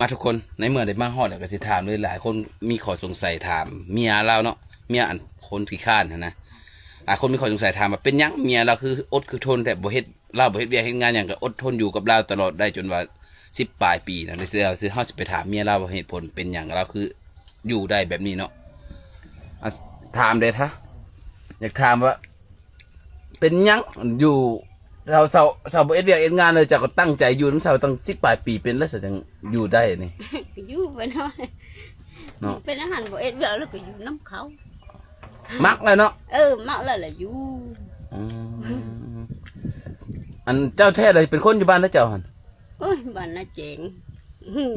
มาทุกคนในเมื่อได้มาฮอดแล้วก็สิถามเลยหลายคนมีข้อสงสัยถามเมียเราเนาะเมียอันคนขี้ข้านนะหลายคนมีข้อสงสัยถามว่าเป็นยังเมียเราคืออดคือทนแต่บ่เฮ็ดเราบ่เฮ็ดเวียกเฮ็ดงานหยังก็อดทนอยู่กับเราตลอดได้จนว่า10 ปลายปีนะในเสือเราเฮาสิไปถามเมียเราว่าเหตุผลเป็นหยังเราคืออยู่ได้แบบนี้เนาะถามเด้อทะอยากถามว่าเป็นยังอยู่เราบ่เฮ็ดเวียกเฮ็ดงานเลยจะก็ตั้งใจอยู่นำเราตั้ง10 ปลายปีเป็นแล้วสิจังอยู่ได้นี่ อยู่ไปหน่อย เนาะ เป็นอาหารบ่เอ็ดเวียกแล้วก็อยู่น้ำเขา มักเลยเนาะ มักแล้วล่ะอยู่ อืมอันเจ้าแท้เลยเป็นคนอยู่บ้านแล้วเจ้าหัน โอ้ยบ้านน่าเจ๋ง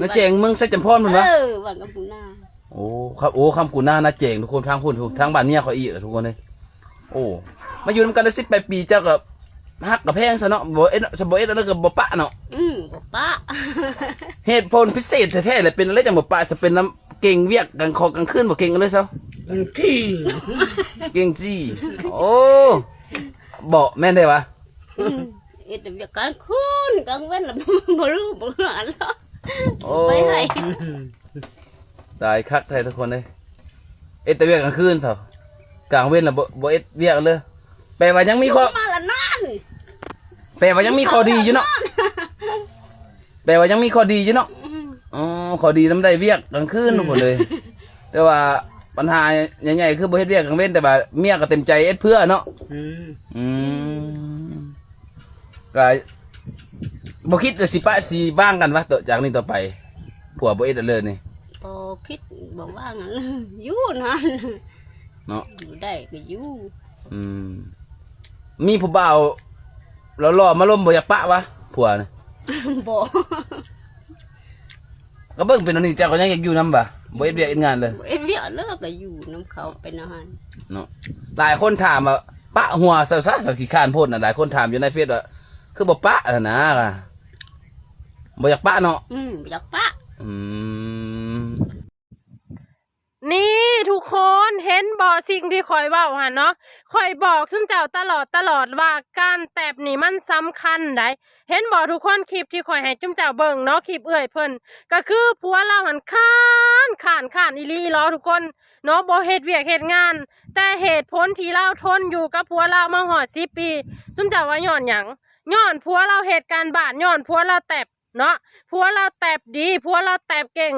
นาเจงเมืองไซจำพรมันวะ บ้านกับปูนา โอ้ครับโอ้คำกูหน้านาเจงทุกคนทางพูดถูกทางบ้านเมียเขาอีกทุกคนเลยโอ้มาอยู่นำกันได้18 ปีเจ้ากับฮักกับแพงซะเนาะบ่เอ็ดสบ่เอ็ดแล้วก็บ่ปะเนาะ บ่ปะ เหตุผลพิเศษแท้ๆเลยเป็นอะไรจังบ่ปะจะเป็นน้ำเก่งเวียกกลางคอกลางคืนบ่เก่งกันเลยเซา ที่ เก่งจี้โอ้บ่แม่นได้วะ เอ็ดเวียกกลางคืนกลางวันน่ะบ่รู้บ่หาแล้ว โอ้ ไปให้ ตายคักแท้ทุกคนเลยเอ็ดแต่เวียกกลางคืนเซากลางเว้นน่ะบ่เอ็ดเวียกเลยแปลว่ายังมีข้อ มาละนาน แปลว่ายังมีข้อดีอยู่เนาะแปลว่ายังมีข้อดีอยู่เนาะอ๋อข้อดีนำได้เวียกกลางคืนทุกคนเลย แต่ว่าปัญหาใหญ่ๆคือบ่เฮ็ดเวียกกลางเว้นแต่ว่าเมียก็เต็มใจเอ็ดเพื่อเนาะอืมก็บ่คิดจะสิปะสิบ้างกันวะต่อจากนี้ต่อไปผัวบ่เอ็ดเลยนี่ บ่คิดบ่ว่างั้นอยู่นั่น เนาะ อยู่ได้ก็อยู่ อืมมีผู้บ่าวหล่อๆมาล้มบ่อยากปะวะผัวนี่ บ่ ก็เบิ่งเป็นอันนี้เจ้าก็ยังอยากอยู่นำบ่บ่เฮ็ดเวียกเฮ็ดงานเลย เอ็ดเวียกแล้วก็อยู่น้ำเขาเป็นอาหาร เนาะหลายคนถามว่าปะหัวซะซะสักขี้ข้านโพดน่ะหลายคนถามอยู่ในเฟซว่าคือบ่ปะนะบ่อยากปะเนาะ อยากปะ อืม นี่ทุกคนเห็นบ่สิ่งที่ข่อยเว้าหั่นเนาะข่อยบอกซุมเจ้าตลอดว่าการแตบนี่มันสำคัญได้เห็นบ่ทุกคนคลิปที่ข่อยให้จุมเจ้าเบิ่งเนาะคลิปเอื้อยเพิ่นก็คือผัวเราหันข้านอีหลีล้อทุกคนเนาะบ่เฮ็ดเวียกเฮ็ดงาน แต่เหตุผลที่เราทนอยู่กับผัวเรามาฮอด10 ปีซุมเจ้าว่าย้อนหยังย้อนผัวเราเหตุการณ์บ้านย้อนผัวเราแตบเนาะผัวเราแตบดีผัวเราแตบเก่ง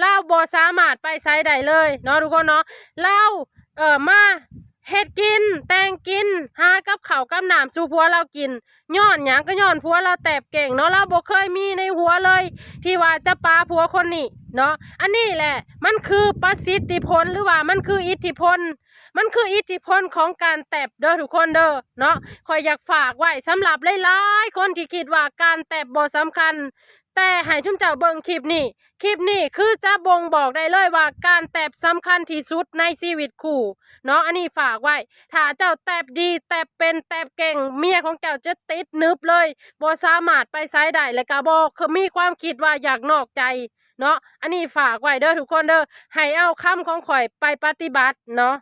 เราบ่สามารถไปไสได้เลยเนาะทุกคนเนาะเรามาเฮ็ดกินแต่งกินหากับข้าวกับน้ำสู่ผัวเรากินย้อนหยังก็ย้อนผัวเราแตบเก่งเนาะเราบ่เคยมีในหัวเลย ที่ว่าจะปาผัวคนนี้เนาะอันนี้แหละมันคือประสิทธิผลหรือว่ามันคืออิทธิพลมันคืออิทธิพลของการแตบเด้อทุกคนเด้อเนาะขอยอยากฝากไว้สำหรับหลายๆคนที่คิดว่าการแตบบ่สำคัญแต่ให้ชุมเจ้าเบิ่งคลิปนี้คือจะบ่งบอกได้เลยว่าการแตบสำคัญที่สุดในชีวิตคู่เนาะอันนี้ฝากไว้ถ้าเจ้าแตบดีแตบเป็นแตบเก่งเมียของเจ้าจะติดนึบเลยบ่สามารถไปไสได้และก็บ่คือมีความคิดว่าอยากนอกใจเนาะอันนี้ฝากไว้เด้อทุกคนเด้อให้เอาคำของข่อยไปปฏิบัติเนาะ